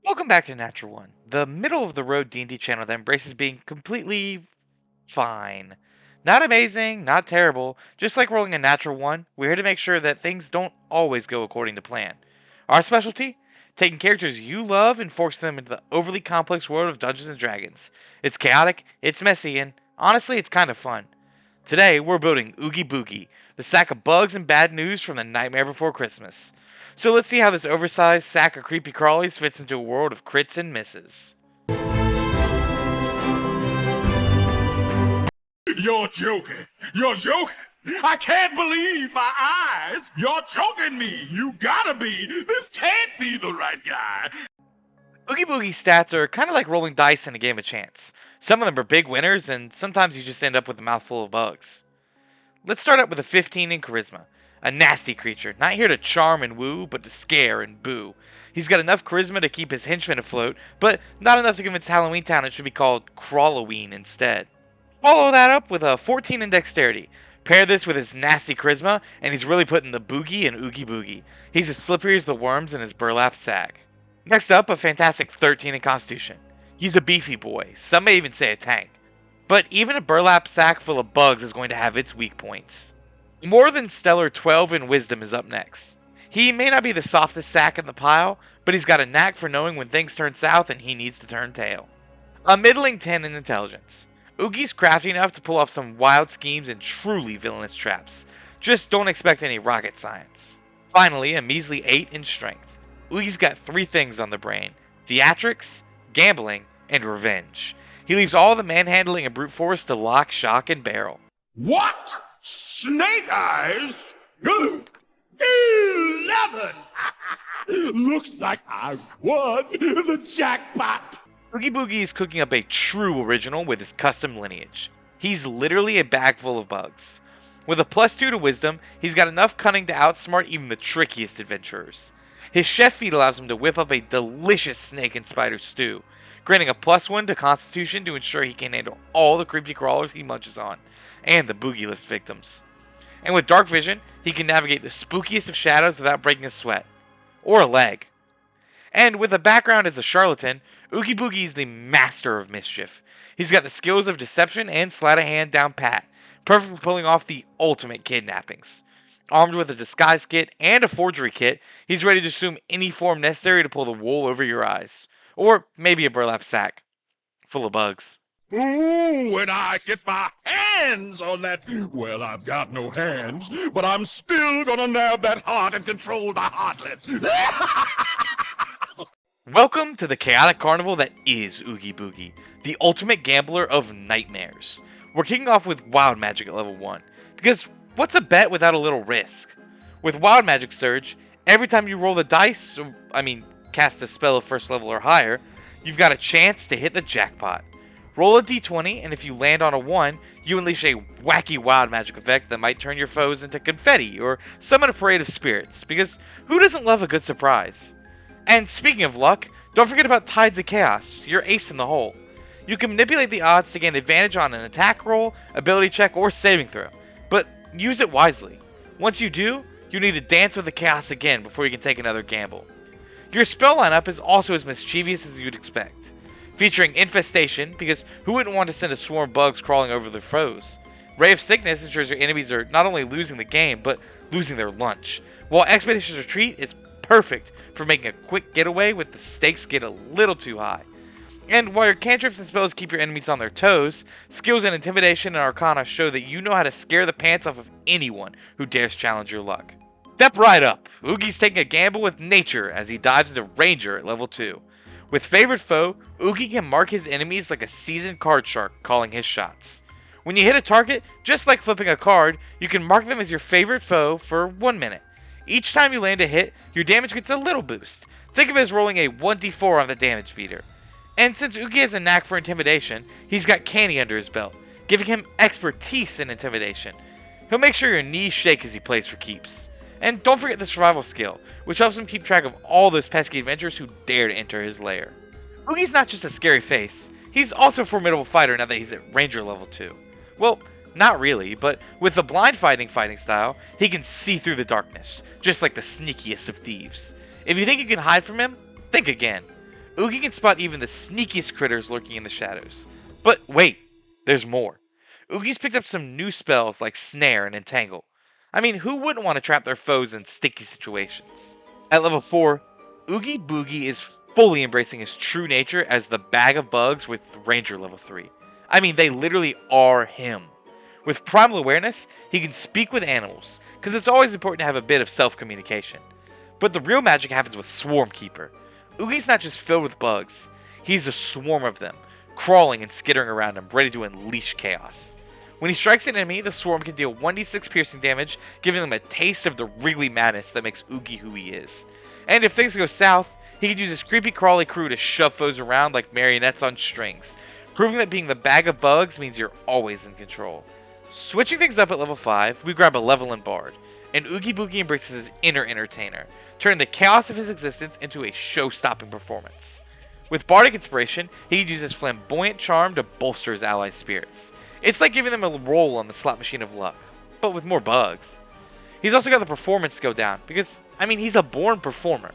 Welcome back to Natural One, the middle of the road D&D channel that embraces being completely fine. Not amazing, not terrible, just like rolling a natural one, we're here to make sure that things don't always go according to plan. Our specialty? Taking characters you love and forcing them into the overly complex world of Dungeons and Dragons. It's chaotic, it's messy, and honestly, it's kind of fun. Today, we're building Oogie Boogie, the sack of bugs and bad news from the Nightmare Before Christmas. So let's see how this oversized sack of creepy crawlies fits into a world of crits and misses. You're joking. You're joking. I can't believe my eyes. You're choking me. You gotta be. This can't be the right guy. Oogie Boogie's stats are kind of like rolling dice in a game of chance. Some of them are big winners, and sometimes you just end up with a mouthful of bugs. Let's start up with a 15 in Charisma. A nasty creature, not here to charm and woo, but to scare and boo. He's got enough charisma to keep his henchmen afloat, but not enough to convince Halloweentown it should be called Crawloween instead. Follow that up with a 14 in Dexterity. Pair this with his nasty charisma, and he's really putting the boogie in Oogie Boogie. He's as slippery as the worms in his burlap sack. Next up, a fantastic 13 in Constitution. He's a beefy boy, some may even say a tank. But even a burlap sack full of bugs is going to have its weak points. More than stellar 12 in Wisdom is up next. He may not be the softest sack in the pile, but he's got a knack for knowing when things turn south and he needs to turn tail. A middling 10 in Intelligence. Oogie's crafty enough to pull off some wild schemes and truly villainous traps. Just don't expect any rocket science. Finally, a measly 8 in Strength. Oogie's got 3 things on the brain: theatrics, gambling, and revenge. He leaves all the manhandling and brute force to lock, shock, and barrel. What? Snake eyes? Good. 11. Looks like I won the jackpot. Oogie Boogie is cooking up a true original with his custom lineage. He's literally a bag full of bugs. With a +2 to Wisdom, he's got enough cunning to outsmart even the trickiest adventurers. His chef feat allows him to whip up a delicious snake and spider stew, granting a +1 to Constitution to ensure he can handle all the creepy crawlers he munches on, and the boogie list victims. And with Dark Vision, he can navigate the spookiest of shadows without breaking a sweat. Or a leg. And with a background as a charlatan, Oogie Boogie is the master of mischief. He's got the skills of deception and sleight of hand down pat, perfect for pulling off the ultimate kidnappings. Armed with a disguise kit and a forgery kit, he's ready to assume any form necessary to pull the wool over your eyes. Or maybe a burlap sack full of bugs. Ooh, when I get my hands on that, well, I've got no hands, but I'm still gonna nab that heart and control the heartless. Welcome to the chaotic carnival that is Oogie Boogie, the ultimate gambler of nightmares. We're kicking off with Wild Magic at level 1, because what's a bet without a little risk? With Wild Magic Surge, every time you roll the dice, cast a spell of first level or higher, you've got a chance to hit the jackpot. Roll a d20, and if you land on a 1, you unleash a wacky wild magic effect that might turn your foes into confetti or summon a parade of spirits, because who doesn't love a good surprise? And speaking of luck, don't forget about Tides of Chaos, your ace in the hole. You can manipulate the odds to gain advantage on an attack roll, ability check, or saving throw, but use it wisely. Once you do, you need to dance with the chaos again before you can take another gamble. Your spell lineup is also as mischievous as you'd expect, featuring Infestation, because who wouldn't want to send a swarm of bugs crawling over their foes? Ray of Sickness ensures your enemies are not only losing the game, but losing their lunch, while Expeditious Retreat is perfect for making a quick getaway when the stakes get a little too high. And while your cantrips and spells keep your enemies on their toes, skills in Intimidation and Arcana show that you know how to scare the pants off of anyone who dares challenge your luck. Step right up! Oogie's taking a gamble with nature as he dives into Ranger at level 2. With Favorite Foe, Oogie can mark his enemies like a seasoned card shark calling his shots. When you hit a target, just like flipping a card, you can mark them as your favorite foe for 1 minute. Each time you land a hit, your damage gets a little boost. Think of it as rolling a 1d4 on the damage meter. And since Oogie has a knack for intimidation, he's got Canny under his belt, giving him expertise in intimidation. He'll make sure your knees shake as he plays for keeps. And don't forget the survival skill, which helps him keep track of all those pesky adventurers who dare to enter his lair. Oogie's not just a scary face, he's also a formidable fighter now that he's at Ranger level 2. Well, not really, but with the blind fighting style, he can see through the darkness, just like the sneakiest of thieves. If you think you can hide from him, think again. Oogie can spot even the sneakiest critters lurking in the shadows. But wait, there's more. Oogie's picked up some new spells like Snare and Entangle. I mean, who wouldn't want to trap their foes in sticky situations? At level 4, Oogie Boogie is fully embracing his true nature as the bag of bugs with Ranger level 3. I mean, they literally are him. With primal awareness, he can speak with animals, because it's always important to have a bit of self-communication. But the real magic happens with Swarm Keeper. Oogie's not just filled with bugs, he's a swarm of them, crawling and skittering around him, ready to unleash chaos. When he strikes an enemy, the swarm can deal 1d6 piercing damage, giving them a taste of the wriggly madness that makes Oogie who he is. And if things go south, he can use his creepy crawly crew to shove foes around like marionettes on strings, proving that being the bag of bugs means you're always in control. Switching things up at level 5, we grab a level in Bard, and Oogie Boogie embraces his inner entertainer, turning the chaos of his existence into a show-stopping performance. With Bardic Inspiration, he can use his flamboyant charm to bolster his allies' spirits. It's like giving them a roll on the slot machine of luck, but with more bugs. He's also got the performance skill down, because, I mean, he's a born performer.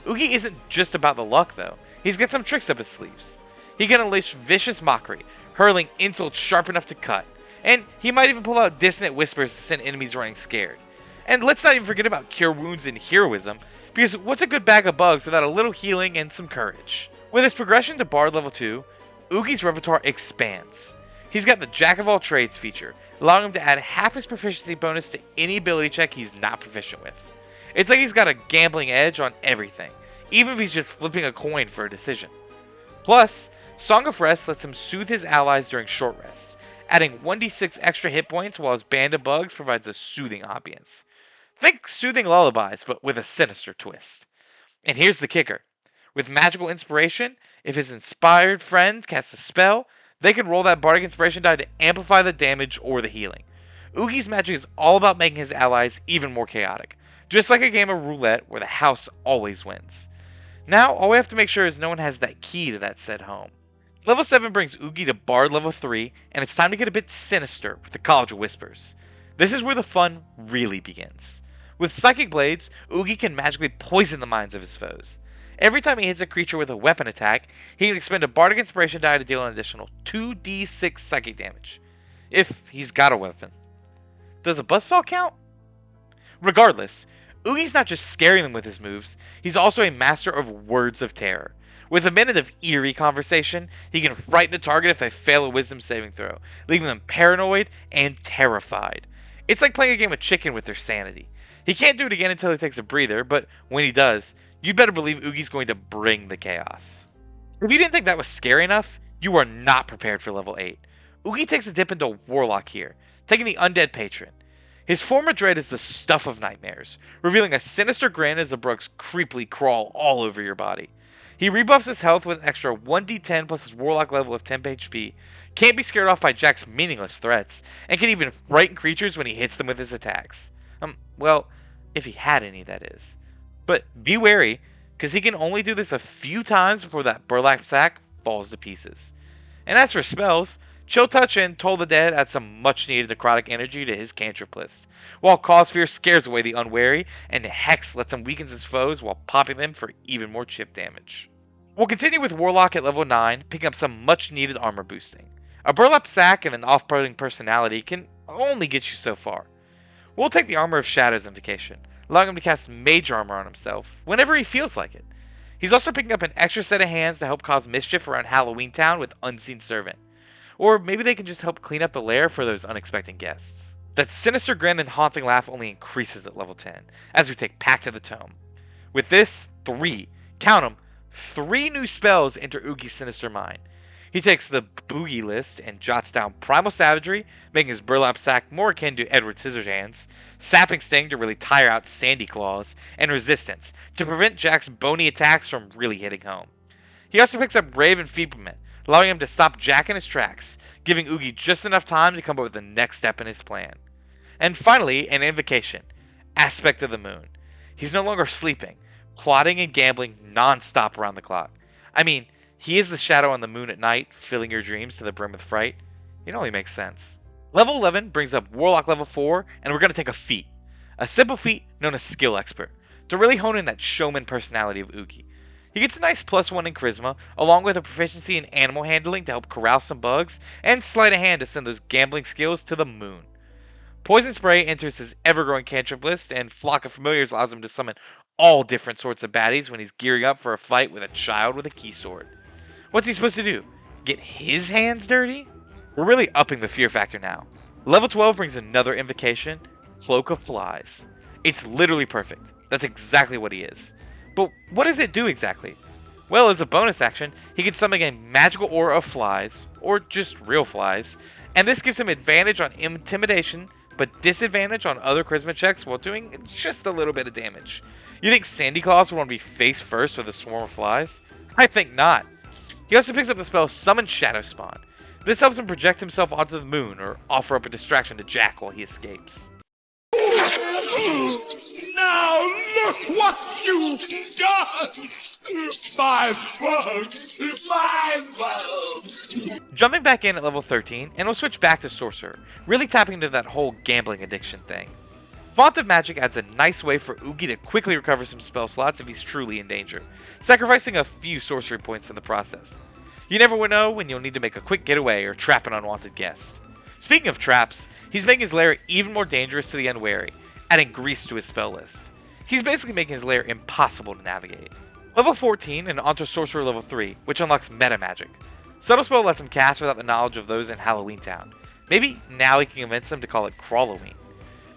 Oogie isn't just about the luck, though. He's got some tricks up his sleeves. He can unleash vicious mockery, hurling insults sharp enough to cut, and he might even pull out dissonant whispers to send enemies running scared. And let's not even forget about Cure Wounds and Heroism, because what's a good bag of bugs without a little healing and some courage? With his progression to Bard level 2, Oogie's repertoire expands. He's got the Jack of all trades feature, allowing him to add half his proficiency bonus to any ability check he's not proficient with. It's like he's got a gambling edge on everything, even if he's just flipping a coin for a decision. Plus, Song of Rest lets him soothe his allies during short rests, adding 1d6 extra hit points while his band of bugs provides a soothing ambience. Think soothing lullabies, but with a sinister twist. And here's the kicker. With magical inspiration, if his inspired friend casts a spell, they can roll that bardic inspiration die to amplify the damage or the healing. Oogie's magic is all about making his allies even more chaotic, just like a game of roulette where the house always wins. Now, all we have to make sure is no one has that key to that said home. Level 7 brings Oogie to Bard level 3, and it's time to get a bit sinister with the College of Whispers. This is where the fun really begins. With Psychic Blades, Oogie can magically poison the minds of his foes. Every time he hits a creature with a weapon attack, he can expend a Bardic Inspiration die to deal an additional 2d6 psychic damage. If he's got a weapon. Does a buzzsaw count? Regardless, Oogie's not just scaring them with his moves, he's also a master of words of terror. With a minute of eerie conversation, he can frighten a target if they fail a wisdom saving throw, leaving them paranoid and terrified. It's like playing a game of chicken with their sanity. He can't do it again until he takes a breather, but when he does, you better believe Oogie's going to bring the chaos. If you didn't think that was scary enough, you are not prepared for level 8. Oogie takes a dip into Warlock here, taking the Undead Patron. His form of dread is the stuff of nightmares, revealing a sinister grin as the bugs creepily crawl all over your body. He rebuffs his health with an extra 1d10 plus his Warlock level of 10 HP, can't be scared off by Jack's meaningless threats, and can even frighten creatures when he hits them with his attacks. Well, if he had any, that is. But be wary, because he can only do this a few times before that burlap sack falls to pieces. And as for spells, Chill Touch and Toll the Dead add some much needed necrotic energy to his cantrip list, while Cause Fear scares away the unwary, and Hex lets him weaken his foes while popping them for even more chip damage. We'll continue with Warlock at level 9, picking up some much needed armor boosting. A burlap sack and an off-putting personality can only get you so far. We'll take the Armor of Shadows invocation, allowing him to cast mage armor on himself whenever he feels like it. He's also picking up an extra set of hands to help cause mischief around Halloweentown with Unseen Servant. Or maybe they can just help clean up the lair for those unexpected guests. That sinister grin and haunting laugh only increases at level 10, as we take Pact of the Tome. With this, 3 new spells enter Oogie's sinister mind. He takes the BOOGIE list and jots down Primal Savagery, making his burlap sack more akin to Edward Scissorhands, Sapping Sting to really tire out Sandy Claws, and Resistance to prevent Jack's bony attacks from really hitting home. He also picks up Brave Enfeeblement, allowing him to stop Jack in his tracks, giving Oogie just enough time to come up with the next step in his plan. And finally, an invocation, Aspect of the Moon. He's no longer sleeping, plotting and gambling non-stop around the clock. I mean, he is the shadow on the moon at night, filling your dreams to the brim with fright. It only makes sense. Level 11 brings up Warlock level 4, and we're going to take a feat. A simple feat known as Skill Expert, to really hone in that showman personality of Oogie. He gets a nice +1 in Charisma, along with a proficiency in animal handling to help corral some bugs, and sleight of hand to send those gambling skills to the moon. Poison Spray enters his ever-growing cantrip list, and Flock of Familiars allows him to summon all different sorts of baddies when he's gearing up for a fight with a child with a key sword. What's he supposed to do? Get his hands dirty? We're really upping the fear factor now. Level 12 brings another invocation, Cloak of Flies. It's literally perfect. That's exactly what he is. But what does it do exactly? Well, as a bonus action, he can summon a magical aura of flies, or just real flies, and this gives him advantage on intimidation, but disadvantage on other charisma checks while doing just a little bit of damage. You think Sandy Claus would want to be face first with a swarm of flies? I think not. He also picks up the spell Summon Shadow Spawn. This helps him project himself onto the moon or offer up a distraction to Jack while he escapes. Now look what you've done! My bugs! My bugs! Jumping back in at level 13, and we'll switch back to Sorcerer, really tapping into that whole gambling addiction thing. Font of Magic adds a nice way for Oogie to quickly recover some spell slots if he's truly in danger, sacrificing a few sorcery points in the process. You never will know when you'll need to make a quick getaway or trap an unwanted guest. Speaking of traps, he's making his lair even more dangerous to the unwary, adding grease to his spell list. He's basically making his lair impossible to navigate. Level 14 and onto Sorcerer level 3, which unlocks Meta Magic. Subtle Spell lets him cast without the knowledge of those in Halloweentown. Maybe now he can convince them to call it Crawloween.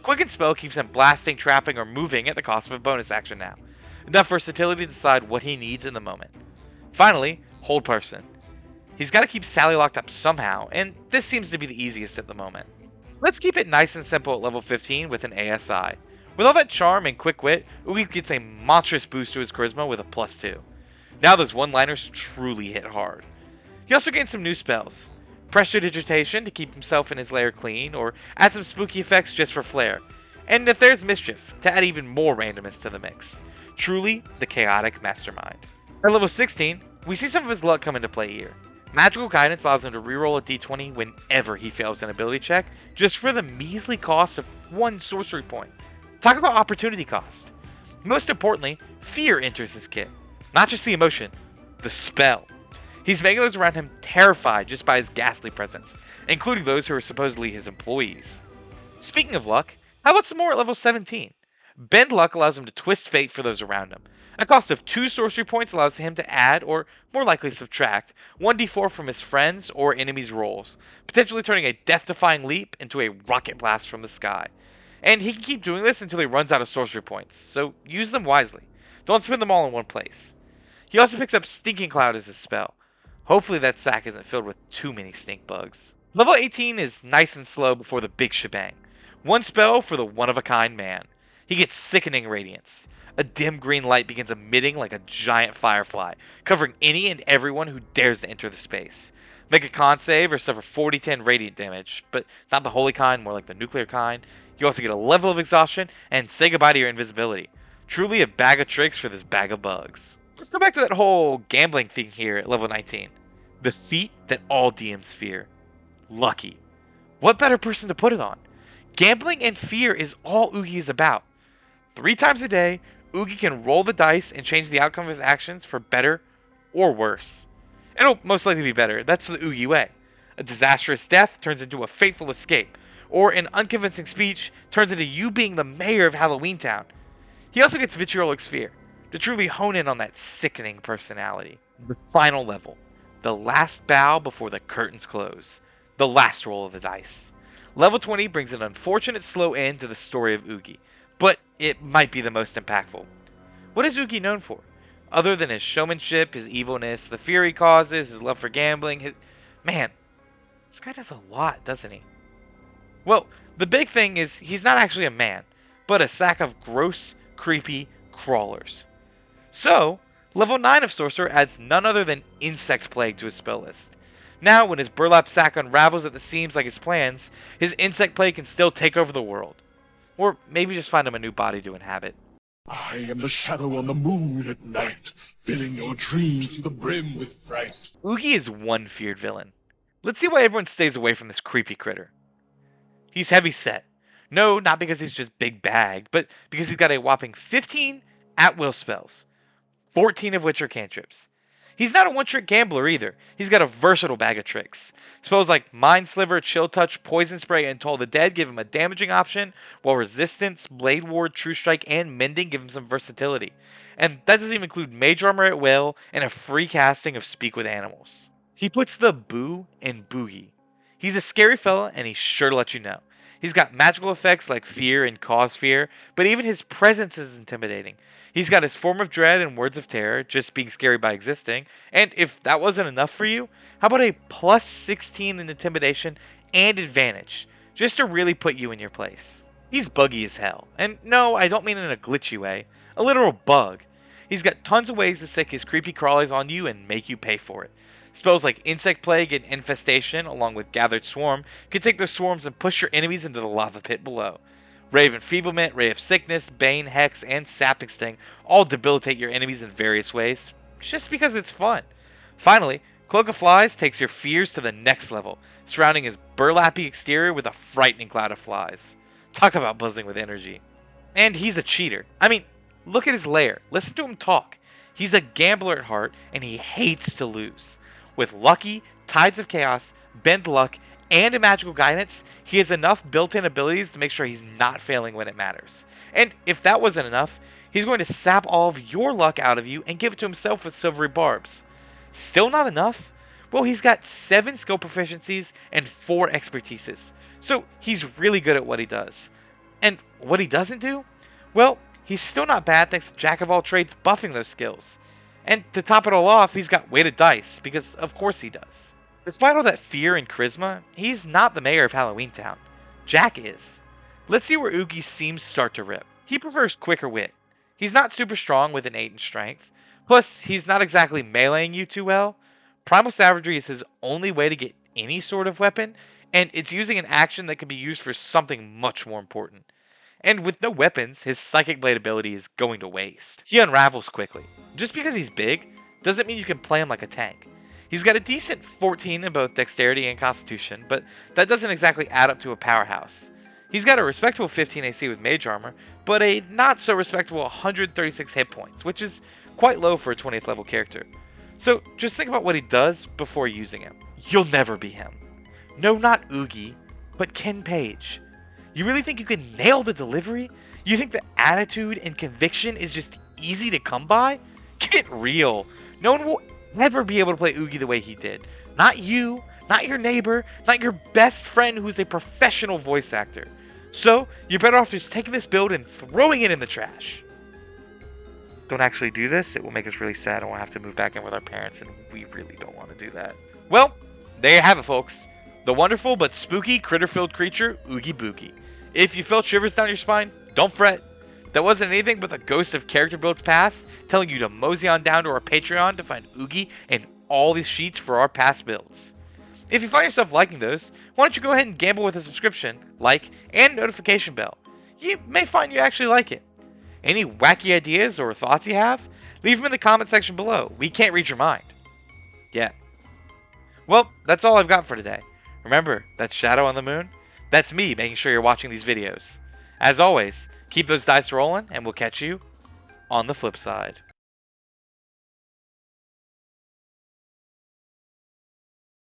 Quicken Spell keeps him blasting, trapping, or moving at the cost of a bonus action now. Enough versatility to decide what he needs in the moment. Finally, Hold Person. He's got to keep Sally locked up somehow, and this seems to be the easiest at the moment. Let's keep it nice and simple at level 15 with an ASI. With all that charm and quick wit, Oogie gets a monstrous boost to his charisma with a +2. Now those one-liners truly hit hard. He also gains some new spells. Prestidigitation to keep himself and his lair clean, or add some spooky effects just for flair. And if there's Mischief, to add even more randomness to the mix. Truly the chaotic mastermind. At level 16, we see some of his luck come into play here. Magical Guidance allows him to reroll a d20 whenever he fails an ability check, just for the measly cost of 1 sorcery point. Talk about opportunity cost. Most importantly, fear enters his kit. Not just the emotion, the spell. He's making those around him terrified just by his ghastly presence, including those who are supposedly his employees. Speaking of luck, how about some more at level 17? Bend Luck allows him to twist fate for those around him. A cost of 2 sorcery points allows him to add, or more likely subtract, 1d4 from his friends' or enemies' rolls, potentially turning a death-defying leap into a rocket blast from the sky. And he can keep doing this until he runs out of sorcery points, so use them wisely. Don't spend them all in one place. He also picks up Stinking Cloud as his spell. Hopefully that sack isn't filled with too many stink bugs. Level 18 is nice and slow before the big shebang. 1 spell for the one-of-a-kind man. He gets Sickening Radiance. A dim green light begins emitting like a giant firefly, covering any and everyone who dares to enter the space. Make a con save or suffer 40-10 radiant damage, but not the holy kind, more like the nuclear kind. You also get a level of exhaustion and say goodbye to your invisibility. Truly a bag of tricks for this bag of bugs. Let's go back to that whole gambling thing here at level 19. The feat that all DMs fear. Lucky. What better person to put it on? Gambling and fear is all Oogie is about. 3 times a day, Oogie can roll the dice and change the outcome of his actions for better or worse. It'll most likely be better. That's the Oogie way. A disastrous death turns into a fateful escape, or an unconvincing speech turns into you being the mayor of Halloweentown. He also gets Vitriolic Sphere to truly hone in on that sickening personality. The final level. The last bow before the curtains close. The last roll of the dice. Level 20 brings an unfortunate slow end to the story of Oogie, but it might be the most impactful. What is Oogie known for? Other than his showmanship, his evilness, the fear he causes, his love for gambling, Man, this guy does a lot, doesn't he? Well, the big thing is he's not actually a man, but a sack of gross, creepy crawlers. So, level 9 of Sorcerer adds none other than Insect Plague to his spell list. Now, when his burlap sack unravels at the seams like his plans, his Insect Plague can still take over the world. Or maybe just find him a new body to inhabit. I am the shadow on the moon at night, filling your dreams to the brim with fright. Oogie is one feared villain. Let's see why everyone stays away from this creepy critter. He's heavy set. No, not because he's just big bag, but because he's got a whopping 15 at-will spells. 14 of which are cantrips. He's not a one-trick gambler either. He's got a versatile bag of tricks. Spells like Mind Sliver, Chill Touch, Poison Spray, and Toll the Dead give him a damaging option, while Resistance, Blade Ward, True Strike, and Mending give him some versatility. And that doesn't even include Mage Armor at will and a free casting of Speak with Animals. He puts the boo in Boogie. He's a scary fella, and he's sure to let you know. He's got magical effects like Fear and Cause Fear, but even his presence is intimidating. He's got his Form of Dread and Words of Terror, just being scary by existing. And if that wasn't enough for you, how about a plus 16 in Intimidation and Advantage, just to really put you in your place. He's buggy as hell. And no, I don't mean in a glitchy way. A literal bug. He's got tons of ways to sick his creepy crawlies on you and make you pay for it. Spells like Insect Plague and Infestation, along with Gathered Swarm, can take those swarms and push your enemies into the lava pit below. Ray of Enfeeblement, Ray of Sickness, Bane, Hex, and Sapping Sting all debilitate your enemies in various ways, just because it's fun. Finally, Cloak of Flies takes your fears to the next level, surrounding his burlappy exterior with a frightening cloud of flies. Talk about buzzing with energy. And he's a cheater. I mean, look at his lair. Listen to him talk. He's a gambler at heart, and he hates to lose. With Lucky, Tides of Chaos, Bend Luck, and a magical guidance, he has enough built-in abilities to make sure he's not failing when it matters. And if that wasn't enough, he's going to sap all of your luck out of you and give it to himself with silvery barbs. Still not enough? Well, he's got 7 skill proficiencies and 4 expertises, so he's really good at what he does. And what he doesn't do? Well, he's still not bad thanks to Jack of all trades buffing those skills. And to top it all off, he's got weighted dice, because of course he does. Despite all that fear and charisma, he's not the mayor of Halloweentown. Jack is. Let's see where OOGIE seems start to rip. He prefers quicker wit. He's not super strong with an 8 in strength. Plus, he's not exactly meleeing you too well. Primal Savagery is his only way to get any sort of weapon, and it's using an action that can be used for something much more important. And with no weapons, his Psychic Blade ability is going to waste. He unravels quickly. Just because he's big, doesn't mean you can play him like a tank. He's got a decent 14 in both Dexterity and Constitution, but that doesn't exactly add up to a powerhouse. He's got a respectable 15 AC with Mage Armor, but a not so respectable 136 hit points, which is quite low for a 20th level character. So just think about what he does before using him. You'll never be him. No, not OOGIE, but Ken Page. You really think you can nail the delivery? You think the attitude and conviction is just easy to come by? Get real. No one will ever be able to play OOGIE the way he did. Not you, not your neighbor, not your best friend who's a professional voice actor. So, you're better off just taking this build and throwing it in the trash. Don't actually do this, it will make us really sad and we'll have to move back in with our parents, and we really don't want to do that. Well, there you have it, folks. The wonderful but spooky critter-filled creature, Oogie Boogie. If you felt shivers down your spine, don't fret. That wasn't anything but the ghost of character builds past, telling you to mosey on down to our Patreon to find OOGIE and all these sheets for our past builds. If you find yourself liking those, why don't you go ahead and gamble with a subscription, like, and notification bell. You may find you actually like it. Any wacky ideas or thoughts you have, leave them in the comment section below. We can't read your mind. Yeah. Well, that's all I've got for today. Remember, that shadow on the moon? That's me making sure you're watching these videos. As always, keep those dice rolling, and we'll catch you on the flip side.